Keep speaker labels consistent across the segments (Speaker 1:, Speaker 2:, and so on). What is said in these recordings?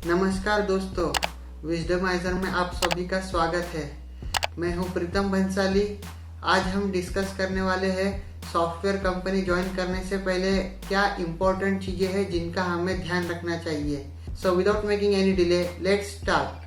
Speaker 1: नमस्कार दोस्तों, विजडमाइजर में आप सभी का स्वागत है। मैं हूं प्रीतम बंसाली। आज हम डिस्कस करने वाले हैं सॉफ्टवेयर कंपनी ज्वाइन करने से पहले क्या इम्पोर्टेंट चीज़ें हैं जिनका हमें ध्यान रखना चाहिए। So without making any delay, let's start.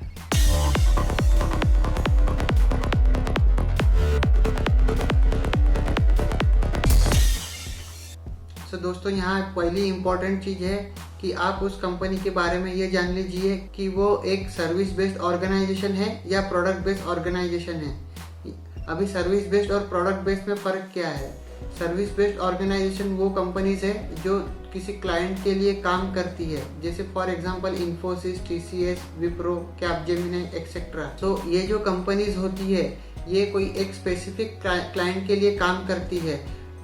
Speaker 1: तो दोस्तों, यहाँ पहली इम्पोर्टेंट चीज़ है कि आप उस कंपनी के बारे में ये जान लीजिए कि वो एक सर्विस बेस्ड ऑर्गेनाइजेशन है या प्रोडक्ट बेस्ड ऑर्गेनाइजेशन है। अभी सर्विस बेस्ड और प्रोडक्ट बेस्ड में फ़र्क क्या है। सर्विस बेस्ड ऑर्गेनाइजेशन वो कंपनीज है जो किसी क्लाइंट के लिए काम करती है, जैसे for example Infosys, TCS, Wipro, Capgemini etcetera. तो ये जो कंपनीज होती है ये कोई एक स्पेसिफिक क्लाइंट के लिए काम करती है।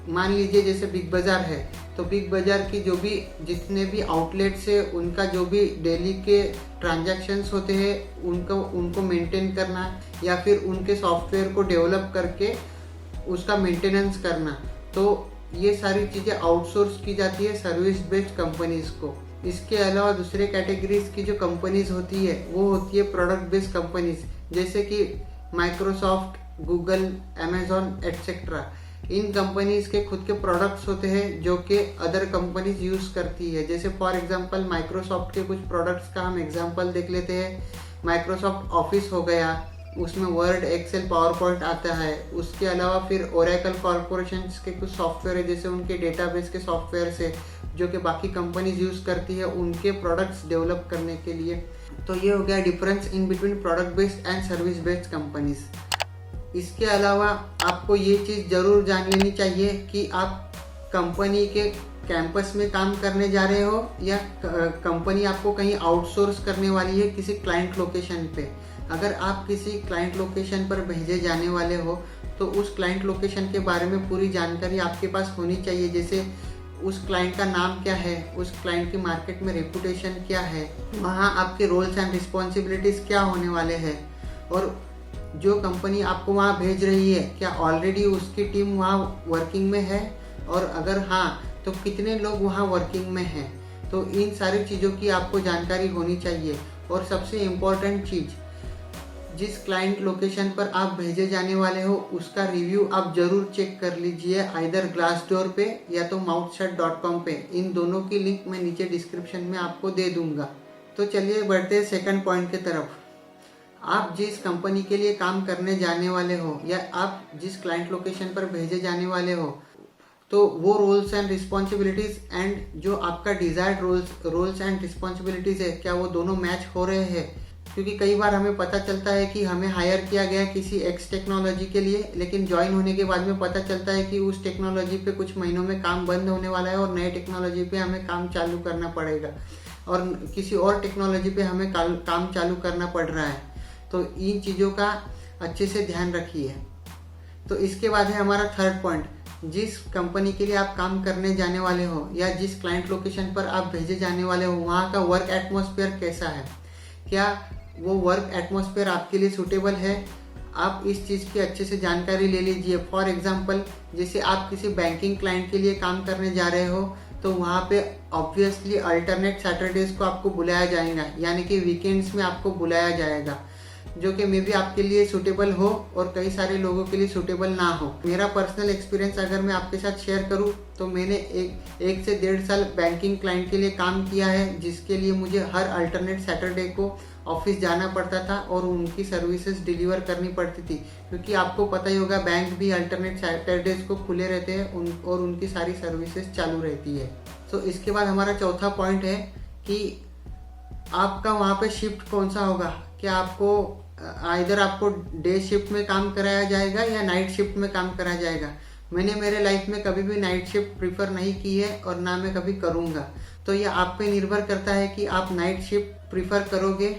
Speaker 1: मान लीजिए जैसे बिग बाज़ार है, तो बिग बाज़ार की जो भी जितने भी आउटलेट्स है उनका जो भी डेली के ट्रांजैक्शंस होते हैं उनको मेंटेन करना या फिर उनके सॉफ्टवेयर को डेवलप करके उसका मेंटेनेंस करना, तो ये सारी चीज़ें आउटसोर्स की जाती है सर्विस बेस्ड कंपनीज को। इसके अलावा दूसरे कैटेगरीज की जो कंपनीज होती है वो होती है प्रोडक्ट बेस्ड कंपनीज, जैसे कि माइक्रोसॉफ्ट, गूगल, अमेजॉन एक्सेट्रा। इन कंपनीज के खुद के प्रोडक्ट्स होते हैं जो कि अदर कंपनीज यूज़ करती है। जैसे फॉर एग्जांपल माइक्रोसॉफ्ट के कुछ प्रोडक्ट्स का हम एग्जांपल देख लेते हैं। माइक्रोसॉफ्ट ऑफिस हो गया, उसमें वर्ड, एक्सेल, पावर पॉइंट आता है। उसके अलावा फिर ओरेकल कॉर्पोरेशन के कुछ सॉफ्टवेयर है, जैसे उनके डेटाबेस के सॉफ्टवेयर से जो कि बाकी कंपनीज यूज़ करती है उनके प्रोडक्ट्स डेवलप करने के लिए। तो ये हो गया difference in between product based and service based companies. इसके अलावा आपको ये चीज़ ज़रूर जान लेनी चाहिए कि आप कंपनी के कैंपस में काम करने जा रहे हो या कंपनी आपको कहीं आउटसोर्स करने वाली है किसी क्लाइंट लोकेशन पे। अगर आप किसी क्लाइंट लोकेशन पर भेजे जाने वाले हो तो उस क्लाइंट लोकेशन के बारे में पूरी जानकारी आपके पास होनी चाहिए, जैसे उस क्लाइंट का नाम क्या है, उस क्लाइंट की मार्केट में रेपुटेशन क्या है, वहाँ आपके रोल्स एंड रिस्पॉन्सिबिलिटीज़ क्या होने वाले हैं, और जो कंपनी आपको वहाँ भेज रही है क्या ऑलरेडी उसकी टीम वहाँ वर्किंग में है, और अगर हाँ तो कितने लोग वहाँ वर्किंग में हैं। तो इन सारी चीज़ों की आपको जानकारी होनी चाहिए। और सबसे इम्पोर्टेंट चीज़, जिस क्लाइंट लोकेशन पर आप भेजे जाने वाले हो उसका रिव्यू आप ज़रूर चेक कर लीजिए, आइदर ग्लासडोर पे या तो mouthshut.com पे। इन दोनों की लिंक मैं नीचे डिस्क्रिप्शन में आपको दे दूँगा। तो चलिए बढ़ते हैं सेकंड पॉइंट की तरफ। आप जिस कंपनी के लिए काम करने जाने वाले हो या आप जिस क्लाइंट लोकेशन पर भेजे जाने वाले हो, तो वो रोल्स एंड रिस्पॉन्सिबिलिटीज़ एंड जो आपका डिज़ायर्ड रोल्स एंड रिस्पॉन्सिबिलिटीज़ है, क्या वो दोनों मैच हो रहे हैं। क्योंकि कई बार हमें पता चलता है कि हमें हायर किया गया किसी एक्स टेक्नोलॉजी के लिए, लेकिन ज्वाइन होने के बाद में पता चलता है कि उस टेक्नोलॉजी पे कुछ महीनों में काम बंद होने वाला है और नए टेक्नोलॉजी पे हमें काम चालू करना पड़ेगा, और किसी और टेक्नोलॉजी पे हमें काम चालू करना पड़ रहा है। तो इन चीज़ों का अच्छे से ध्यान रखिए। तो इसके बाद है हमारा थर्ड पॉइंट, जिस कंपनी के लिए आप काम करने जाने वाले हो या जिस क्लाइंट लोकेशन पर आप भेजे जाने वाले हो वहाँ का वर्क एटमॉस्फेयर कैसा है, क्या वो वर्क एटमॉस्फेयर आपके लिए सूटेबल है। आप इस चीज़ की अच्छे से जानकारी ले लीजिए। फॉर एग्जांपल जैसे आप किसी बैंकिंग क्लाइंट के लिए काम करने जा रहे हो तो वहाँ पे ऑब्वियसली अल्टरनेट सैटरडेज को आपको बुलाया जाएगा, यानी कि वीकेंड्स में आपको बुलाया जाएगा, जो कि मे बी आपके लिए सूटेबल हो और कई सारे लोगों के लिए सूटेबल ना हो। मेरा पर्सनल एक्सपीरियंस अगर मैं आपके साथ शेयर करूं तो मैंने एक से 1.5 साल बैंकिंग क्लाइंट के लिए काम किया है, जिसके लिए मुझे हर अल्टरनेट सैटरडे को ऑफिस जाना पड़ता था और उनकी सर्विसेज डिलीवर करनी पड़ती थी। क्योंकि आपको पता ही होगा बैंक भी अल्टरनेट सैटरडेज को खुले रहते हैं और उनकी सारी सर्विसेज चालू रहती है। तो इसके बाद हमारा चौथा पॉइंट है कि आपका वहाँ पे शिफ्ट कौन सा होगा। क्या आपको आइदर आपको डे शिफ्ट में काम कराया जाएगा या नाइट शिफ्ट में काम कराया जाएगा। मैंने मेरे लाइफ में कभी भी नाइट शिफ्ट प्रीफर नहीं की है और ना मैं कभी करूँगा। तो ये आप पे निर्भर करता है कि आप नाइट शिफ्ट प्रीफर करोगे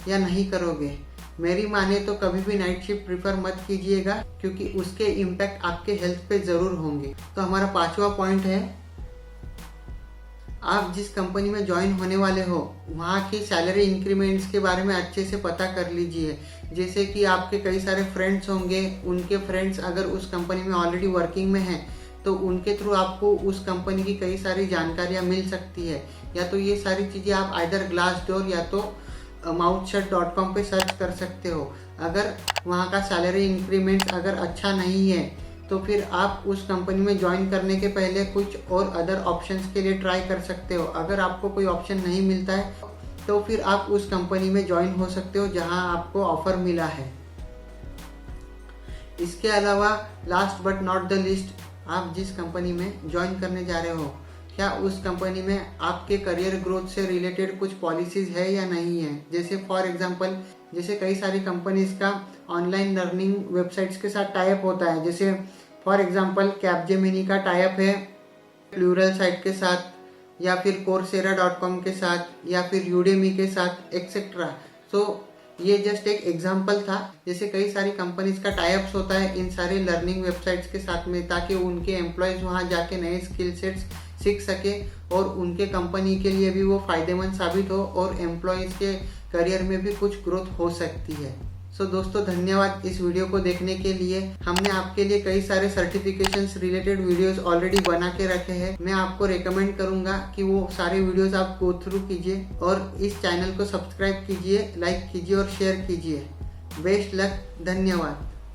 Speaker 1: या नहीं करोगे। मेरी माने तो कभी भी नाइट शिफ्ट प्रीफर मत कीजिएगा, क्योंकि उसके इम्पैक्ट आपके हेल्थ पे ज़रूर होंगे। तो हमारा पांचवा पॉइंट है, आप जिस कंपनी में ज्वाइन होने वाले हो वहाँ की सैलरी इंक्रीमेंट्स के बारे में अच्छे से पता कर लीजिए। जैसे कि आपके कई सारे फ्रेंड्स होंगे, उनके फ्रेंड्स अगर उस कंपनी में ऑलरेडी वर्किंग में हैं तो उनके थ्रू आपको उस कंपनी की कई सारी जानकारियाँ मिल सकती है या तो ये सारी चीज़ें आप आइदर ग्लासडोर या तो mouthshut.com पे सर्च कर सकते हो। अगर वहाँ का सैलरी इंक्रीमेंट अगर अच्छा नहीं है तो फिर आप उस कंपनी में ज्वाइन करने के पहले कुछ और अदर ऑप्शंस के लिए ट्राई कर सकते हो। अगर आपको कोई ऑप्शन नहीं मिलता है तो फिर आप उस कंपनी में ज्वाइन हो सकते हो जहां आपको ऑफर मिला है। इसके अलावा last but not the list, आप जिस कंपनी में ज्वाइन करने जा रहे हो क्या उस कंपनी में आपके करियर ग्रोथ से रिलेटेड कुछ पॉलिसीज है या नहीं है। जैसे फॉर एग्जांपल, जैसे कई सारी कंपनीज का ऑनलाइन लर्निंग वेबसाइट्स के साथ टाइप होता है। जैसे फॉर एग्जांपल कैपजेमिनी का टाइप है प्लूरल साइट के साथ, या फिर coursera.com के साथ, या फिर यूडेमी के साथ एक्सेट्रा। सो ये जस्ट एक एग्जांपल था। जैसे कई सारी कंपनीज का टाइप्स होता है इन सारे लर्निंग वेबसाइट्स के साथ में, ताकि उनके एम्प्लॉयज़ वहाँ जाके नए स्किल सेट्स सीख सके और उनके कंपनी के लिए भी वो फायदेमंद साबित हो और एम्प्लॉयज़ के करियर में भी कुछ ग्रोथ हो सकती है। सो दोस्तों, धन्यवाद इस वीडियो को देखने के लिए। हमने आपके लिए कई सारे सर्टिफिकेशंस रिलेटेड वीडियोस ऑलरेडी बना के रखे हैं। मैं आपको रेकमेंड करूंगा कि वो सारे वीडियोस आप गो थ्रू कीजिए और इस चैनल को सब्सक्राइब कीजिए, लाइक कीजिए और शेयर कीजिए। बेस्ट लक, धन्यवाद।